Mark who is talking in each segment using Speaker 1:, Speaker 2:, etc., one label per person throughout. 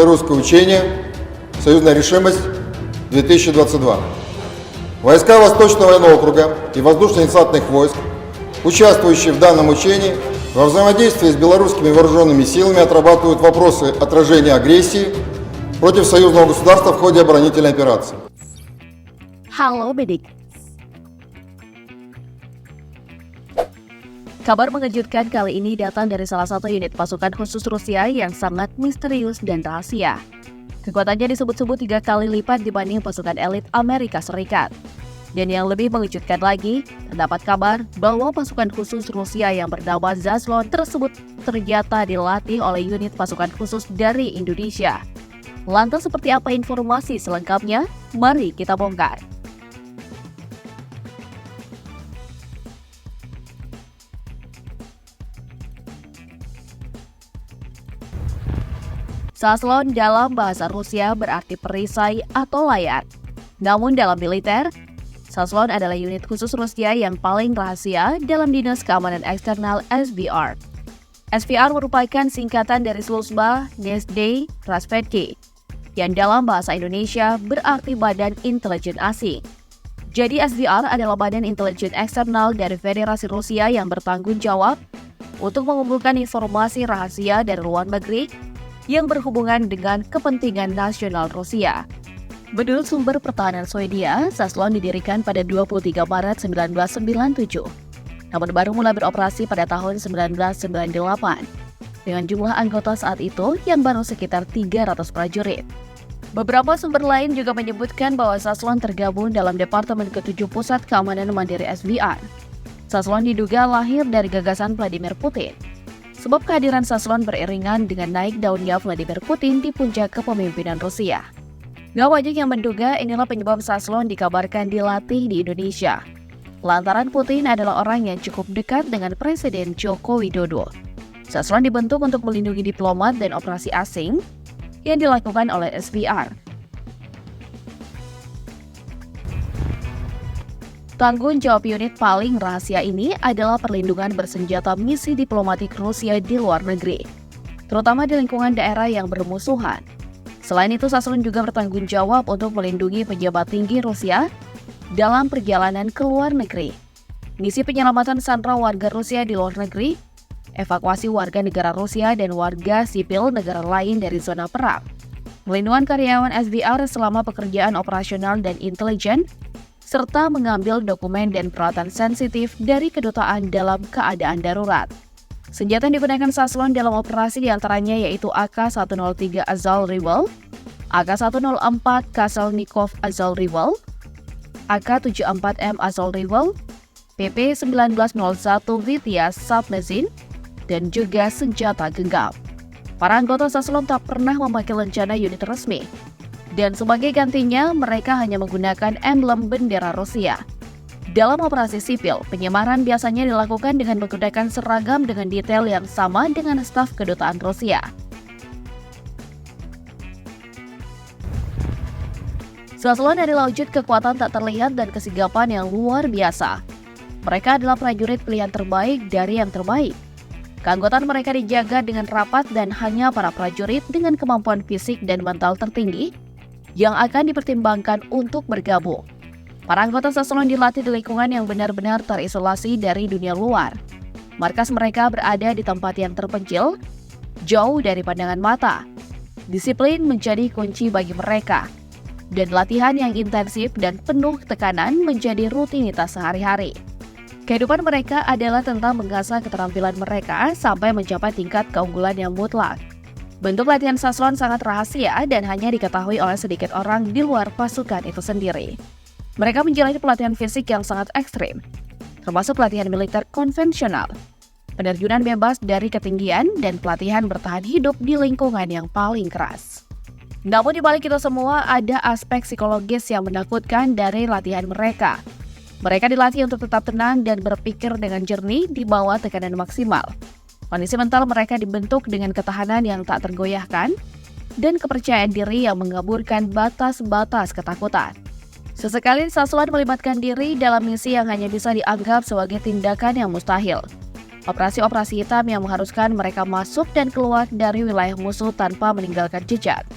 Speaker 1: российско-белорусское учение «Союзная решимость-2022». Войска Восточного военного округа и воздушно-десантных войск, участвующие в данном учении, во взаимодействии с белорусскими вооруженными силами отрабатывают вопросы отражения агрессии против союзного государства в ходе оборонительной операции.
Speaker 2: Halo Bedik. Kabar mengejutkan kali ini datang dari salah satu unit pasukan khusus Rusia yang sangat misterius dan rahasia. Kekuatannya disebut-sebut 3 kali lipat dibanding pasukan elit Amerika Serikat. Dan yang lebih mengejutkan lagi, terdapat kabar bahwa pasukan khusus Rusia yang bernama Zaslon tersebut ternyata dilatih oleh unit pasukan khusus dari Indonesia. Lantas seperti apa informasi selengkapnya? Mari kita bongkar. Zaslon dalam bahasa Rusia berarti perisai atau layar. Namun dalam militer, Zaslon adalah unit khusus Rusia yang paling rahasia dalam Dinas Keamanan Eksternal SVR. SVR merupakan singkatan dari Sluzhba Nezhday Razvedki, yang dalam bahasa Indonesia berarti Badan Intelijen Asing. Jadi SVR adalah badan intelijen eksternal dari Federasi Rusia yang bertanggung jawab untuk mengumpulkan informasi rahasia dari luar negeri yang berhubungan dengan kepentingan nasional Rusia. Menurut sumber pertahanan Swedia, Zaslon didirikan pada 23 Maret 1997, namun baru mulai beroperasi pada tahun 1998, dengan jumlah anggota saat itu yang baru sekitar 300 prajurit. Beberapa sumber lain juga menyebutkan bahwa Zaslon tergabung dalam Departemen ke-7 Pusat Keamanan Mandiri SVR. Zaslon diduga lahir dari gagasan Vladimir Putin, sebab kehadiran Zaslon beriringan dengan naik daunnya Vladimir Putin di puncak kepemimpinan Rusia. Gak banyak yang menduga inilah penyebab Zaslon dikabarkan dilatih di Indonesia, lantaran Putin adalah orang yang cukup dekat dengan Presiden Joko Widodo. Zaslon dibentuk untuk melindungi diplomat dan operasi asing yang dilakukan oleh SVR. Tanggung jawab unit paling rahasia ini adalah perlindungan bersenjata misi diplomatik Rusia di luar negeri, terutama di lingkungan daerah yang bermusuhan. Selain itu, Zaslon juga bertanggung jawab untuk melindungi pejabat tinggi Rusia dalam perjalanan ke luar negeri, misi penyelamatan sandera warga Rusia di luar negeri, evakuasi warga negara Rusia dan warga sipil negara lain dari zona perang, melindungi karyawan SVR selama pekerjaan operasional dan intelijen, serta mengambil dokumen dan peralatan sensitif dari kedutaan dalam keadaan darurat. Senjata yang digunakan Zaslon dalam operasi diantaranya yaitu AK-103 Azov Rival, AK-104 Kasalnikov Azov Rival, AK-74M Azov Rival, PP-1901 Vitya Submachine, dan juga senjata genggam. Para anggota Zaslon tak pernah memakai lencana unit resmi, dan sebagai gantinya mereka hanya menggunakan emblem bendera Rusia. Dalam operasi sipil, penyamaran biasanya dilakukan dengan menggunakan seragam dengan detail yang sama dengan staf kedutaan Rusia. Zaslon adalah wujud kekuatan tak terlihat dan kesigapan yang luar biasa. Mereka adalah prajurit pilihan terbaik dari yang terbaik. Keanggotaan mereka dijaga dengan rapat dan hanya para prajurit dengan kemampuan fisik dan mental tertinggi yang akan dipertimbangkan untuk bergabung. Para anggota Zaslon dilatih di lingkungan yang benar-benar terisolasi dari dunia luar. Markas mereka berada di tempat yang terpencil, jauh dari pandangan mata. Disiplin menjadi kunci bagi mereka, dan latihan yang intensif dan penuh tekanan menjadi rutinitas sehari-hari. Kehidupan mereka adalah tentang mengasah keterampilan mereka sampai mencapai tingkat keunggulan yang mutlak. Bentuk latihan Zaslon sangat rahasia dan hanya diketahui oleh sedikit orang di luar pasukan itu sendiri. Mereka menjalani pelatihan fisik yang sangat ekstrim, termasuk pelatihan militer konvensional, penerjunan bebas dari ketinggian, dan pelatihan bertahan hidup di lingkungan yang paling keras. Namun di balik itu semua, ada aspek psikologis yang menakutkan dari latihan mereka. Mereka dilatih untuk tetap tenang dan berpikir dengan jernih di bawah tekanan maksimal. Kondisi mental mereka dibentuk dengan ketahanan yang tak tergoyahkan dan kepercayaan diri yang mengaburkan batas-batas ketakutan. Sesekali Zaslon melibatkan diri dalam misi yang hanya bisa dianggap sebagai tindakan yang mustahil. Operasi-operasi hitam yang mengharuskan mereka masuk dan keluar dari wilayah musuh tanpa meninggalkan jejak.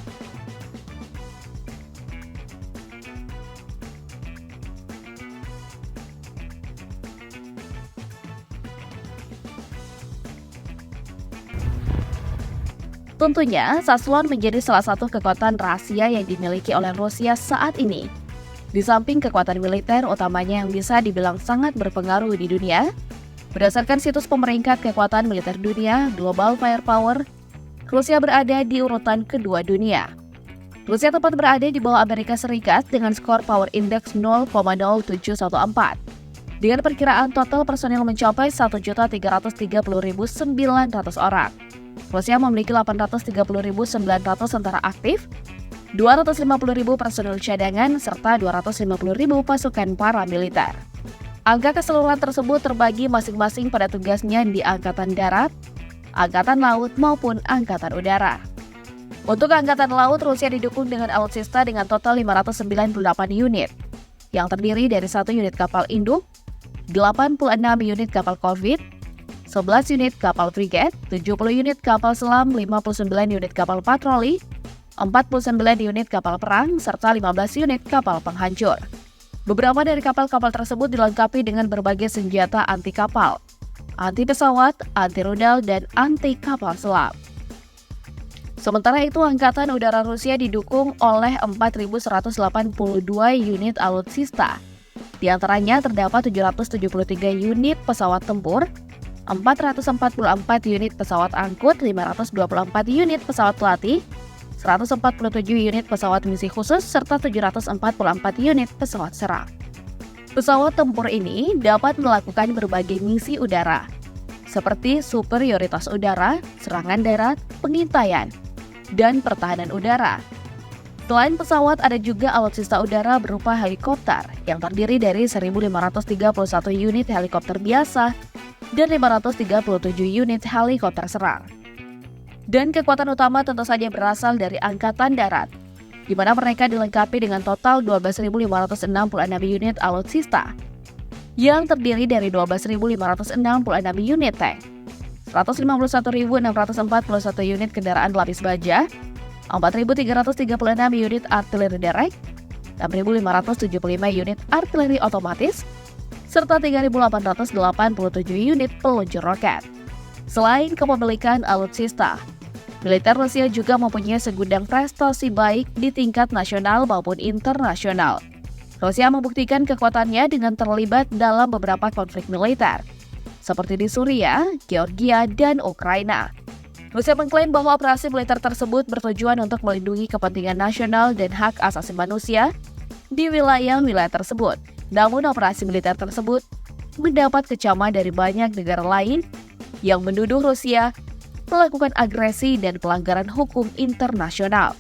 Speaker 2: Tentunya, Sasluan menjadi salah satu kekuatan rahasia yang dimiliki oleh Rusia saat ini. Di samping kekuatan militer utamanya yang bisa dibilang sangat berpengaruh di dunia, berdasarkan situs pemeringkat kekuatan militer dunia, Global Firepower, Rusia berada di urutan kedua dunia. Rusia tepat berada di bawah Amerika Serikat dengan skor Power Index 0,0714. Dengan perkiraan total personil mencapai 1.330.900 orang. Rusia memiliki 830.900 tentara aktif, 250.000 personil cadangan, serta 250.000 pasukan paramiliter. Angka keseluruhan tersebut terbagi masing-masing pada tugasnya di Angkatan Darat, Angkatan Laut, maupun Angkatan Udara. Untuk Angkatan Laut, Rusia didukung dengan alutsista dengan total 598 unit, yang terdiri dari 1 unit kapal induk, 86 unit kapal Corvette, 11 unit kapal frigat, 70 unit kapal selam, 59 unit kapal patroli, 49 unit kapal perang, serta 15 unit kapal penghancur. Beberapa dari kapal-kapal tersebut dilengkapi dengan berbagai senjata anti kapal, anti pesawat, anti rudal, dan anti kapal selam. Sementara itu, Angkatan Udara Rusia didukung oleh 4.182 unit alutsista. Di antaranya terdapat 773 unit pesawat tempur, 444 unit pesawat angkut, 524 unit pesawat pelatih, 147 unit pesawat misi khusus, serta 744 unit pesawat serang. Pesawat tempur ini dapat melakukan berbagai misi udara, seperti superioritas udara, serangan darat, pengintaian, dan pertahanan udara. Selain pesawat, ada juga alutsista udara berupa helikopter yang terdiri dari 1.531 unit helikopter biasa dan 537 unit helikopter serang. Dan kekuatan utama tentu saja berasal dari Angkatan Darat, di mana mereka dilengkapi dengan total 12.566 unit alutsista, yang terdiri dari 12.566 unit tank, 151.641 unit kendaraan lapis baja, 4.336 unit artileri derek, 6.575 unit artileri otomatis, serta 3.887 unit peluncur roket. Selain kepemilikan alutsista, militer Rusia juga mempunyai segudang prestasi baik di tingkat nasional maupun internasional. Rusia membuktikan kekuatannya dengan terlibat dalam beberapa konflik militer, seperti di Suriah, Georgia, dan Ukraina. Rusia mengklaim bahwa operasi militer tersebut bertujuan untuk melindungi kepentingan nasional dan hak asasi manusia di wilayah-wilayah tersebut. Namun operasi militer tersebut mendapat kecaman dari banyak negara lain yang menuduh Rusia melakukan agresi dan pelanggaran hukum internasional.